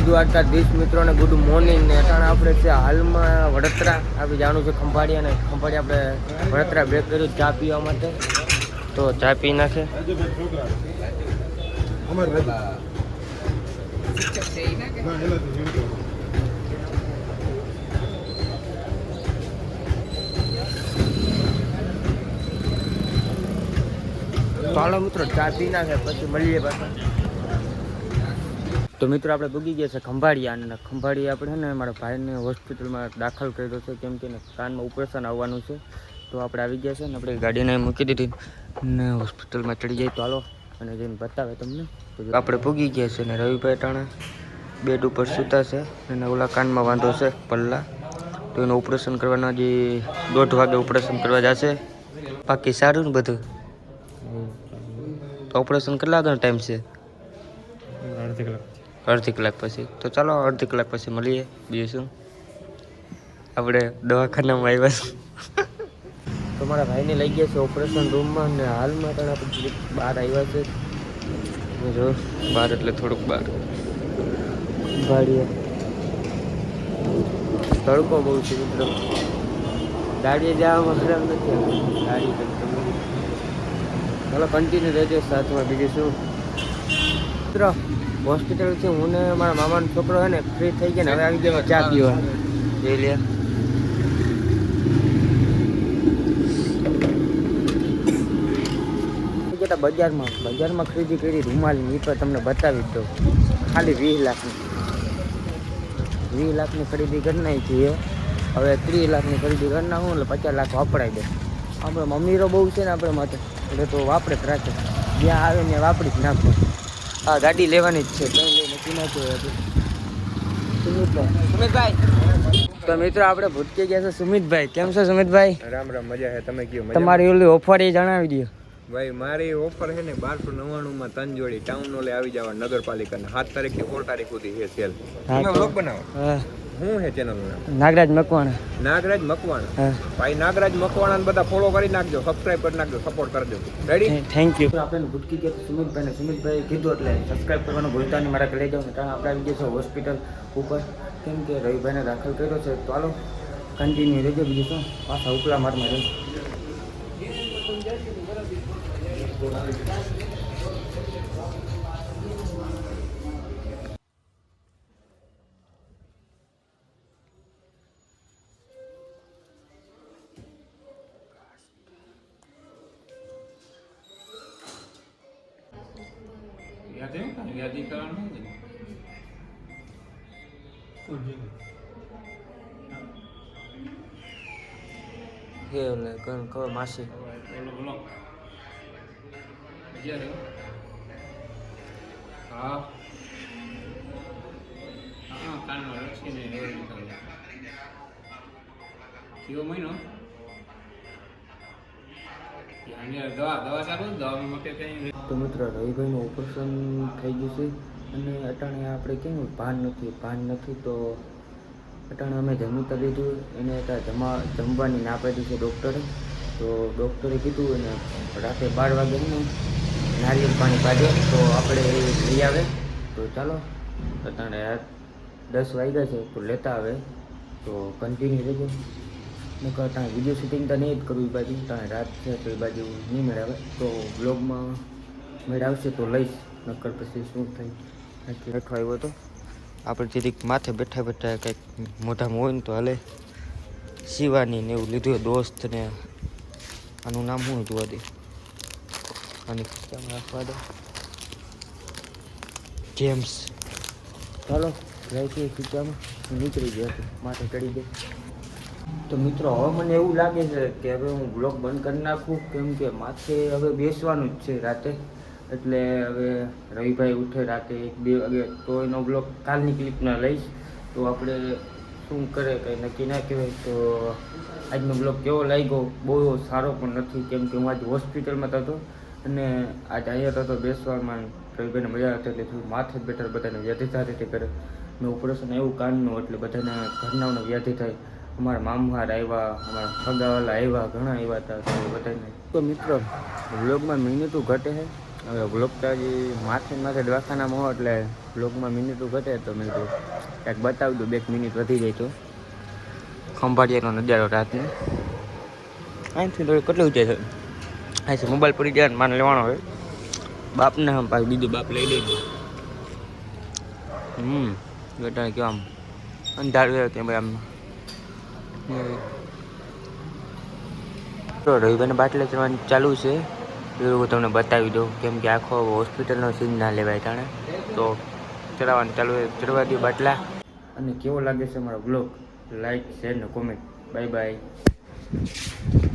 દ્વારકા દેશ મિત્રોને good morning ને અટાણે આપણે છે હાલમાં વડોદરા આપણે જવાનું છે ખંભાળિયા ને ખંભાળિયા આપણે વડોદરા બ્રેક કર્યું ચા પીવા માટે તો ચા પી નાખે તો હાલો મિત્રો ચા પી નાખે પછી મળીએ પાછા તો મિત્રો આપણે પૂગી ગયા છે ખંભાળિયા અને ખંભાળિયા આપણે છે ને મારા ભાઈને હોસ્પિટલમાં દાખલ કર્યો છે કેમ કે કાનમાં ઓપરેશન આવવાનું છે તો આપણે આવી ગયા છે ને આપણે ગાડીને મૂકી દીધી ને હોસ્પિટલમાં ચડી જાય તો હાલો અને જઈને બતાવે તમને તો આપણે પૂગી ગયા છે ને રવિભાઈ ટાણા બેડ ઉપર સૂતા છે અને ઓલા કાનમાં વાંધો છે પલ્લા તો એનું ઓપરેશન કરવાના જે 1:30 વાગે ઓપરેશન કરવા જશે બાકી સારું ને બધું તો ઓપરેશન કેટલા વાગ્યાનો ટાઈમ છે અડધી કલાક પછી તો ચાલો અડધી કલાક પછી મળીએ બીજું શું આપણે દવાખાનામાં આવ્યા તો મારા ભાઈને લઈ ગયા છે ઓપરેશન રૂમમાં અને હાલમાં પણ આપણે બહાર આવ્યા છે જો બહાર એટલે થોડુંક બહાર ગાડીએ તડકો બહુ છે મિત્રો ગાડીએ જવામાં ખરાબ નથી ગાડી ચાલો કન્ટિન્યુ રહેજો સાથમાં બીજું શું મિત્રો હોસ્પિટલ છે હું ને મારા મામાનો છોકરો છે ને ફ્રી થઈ ગયા ને હવે આવી ગયા ચા પીવા જોઈ લે બજારમાં ખરીદી કરી રૂમાલની એ પણ તમને બતાવી જ દઉં ખાલી 20 લાખની ખરીદી કરી નાખી હવે 30 લાખની ખરીદી કરી નાખું એટલે 50 લાખ વાપરાઈ દે આપણે મમ્મીરો બહુ છે ને આપણે માટે એટલે તો વાપરે જ રાખે જ્યાં આવે ને વાપરી જ નાખો હા ગાડી લેવાની જ છે નક્કી નાખ્યું સુમિતભાઈ તો મિત્રો આપણે ભૂતકી ગયા છે સુમિતભાઈ કેમ છો સુમિતભાઈ રામ રામ મજા છે તમે કયો તમારી ઓલી ઓફર એ જણાવી દો ભાઈ મારી ઓફર છે ને 1299 3 જોડી ટાઉન ઓલે આવી જવા નગરપાલિકાના 7 તારીખ થી 14 તારીખ સુધી છે સેલ તમે વ્લોગ બનાવો હું હે ચેનલ નું નામ નાગરાજ મકવાણા ભાઈ નાગરાજ મકવાણા ને બધા ફોલો કરી નાખજો સબસ્ક્રાઇબ કરી નાખજો સપોર્ટ કરજો રેડી થેન્ક યુ આપણે ભૂતકી ગયા સુમિતભાઈ કીધું એટલે સબસ્ક્રાઇબ કરવાનું ભૂલતા નહીં મારા લઈ જાઓ ને કારણ આપણે આવી ગયા છે હોસ્પિટલ ઉપર કેમ કે રવિભાઈને દાખલ કર્યો છે તો હાલો કન્ટિન્યુ રહેજો બીજું શું પાછા ઉપલા મારમાં રહી યાદી કરવાનું હે ઓલે કણ ખબર માસી હા કાનમાં રક્ષીને કયો મહિનો તો મિત્ર રવિભાઈનું ઓપરેશન થઈ ગયું છે અને અટાણે આપણે કેમ ભાન નથી તો અટાણે અમે જમીતા લીધું એને જમવાની ના પાડી છે ડૉક્ટરે તો ડૉક્ટરે કીધું એને રાતે 12 વાગે ને નારિયેળ પાણી કાઢે તો આપણે લઈ આવે તો ચાલો અટાણે 10 વાગ્યા છે તો લેતા આવે તો કન્ટિન્યુ રહેજો નકર ત્યાં વિડીયો શૂટિંગ તો નહીં જ કરવું એ બાજુ ત્યાં રાત છે તો એ બાજુ નહીં મેળાવે તો બ્લોગમાં મેળાવશે તો લઈશ નકર પછી શું થાય બેઠો આવ્યો તો આપણે જરીક માથે બેઠા કંઈક મોઢામાં હોય ને તો હાલે શિવાની ને એવું લીધું દોસ્ત ને આનું નામ શું હતું હતી આની ખીચામાં રાખવા દો જેમ્સ ચાલો રાખીએ ખીચામાં નીકળી ગયા હતું માથે ચડી ગઈ તો મિત્રો હવે મને એવું લાગે છે કે હવે હું બ્લોગ બંધ કરી નાખું કેમ કે માથે હવે બેસવાનું જ છે રાતે એટલે હવે રવિભાઈ ઉઠે રાતે 1-2 વાગે તો એનો બ્લોગ કાલની ક્લિપના લઈશ તો આપણે શું કરે કંઈ નક્કી ના કહેવાય તો આજનો બ્લોગ કેવો લાગ્યો બહુ સારો પણ નથી કેમ કે હું આજે હોસ્પિટલમાં હતો અને આજે અહીંયા હતો બેસવામાં રવિભાઈને મજા આવતી એટલે થોડું માથે જ બેઠા બધાને વ્યાધિ થતી કરે ને ઓપરેશન એવું કાનનું એટલે બધાના ઘરનાઓને વ્યાધિ થાય અમારા મામહાર આવ્યા અમારા ફગાવાલા આવ્યા ઘણા આવ્યા હતા બધાને તો મિત્રો વ્લોગમાં મિનિટો ઘટે છે હવે બ્લોગ તો હજી માથે દવાખાનામાં હો એટલે બ્લોગમાં મિનિટો ઘટે તો મેં કીધું કંઈક બતાવી દઉં 2 મિનિટ વધી જાય તો ખંભાળિયાનો નજારો રાતનો અહીંથી તો કેટલું ઊંચાઈ છે અહીંથી મોબાઈલ પડી જાય ને માને લેવાનો હોય બાપને આમ પાછું બીજું બાપ લઈ લેજો બેટા કેમ આમ અંધારું કે ભાઈ આમ તો રવિભાઈને બાટલા ચડવાનું ચાલુ છે એવું હું તમને બતાવી દઉં કેમ કે આખો હોસ્પિટલનો સીન ના લેવાય તાણે તો ચડાવવાનું ચાલુ ચડવા દો બાટલા અને કેવો લાગે છે મારો બ્લોગ લાઈક શેર ને કોમેન્ટ બાય બાય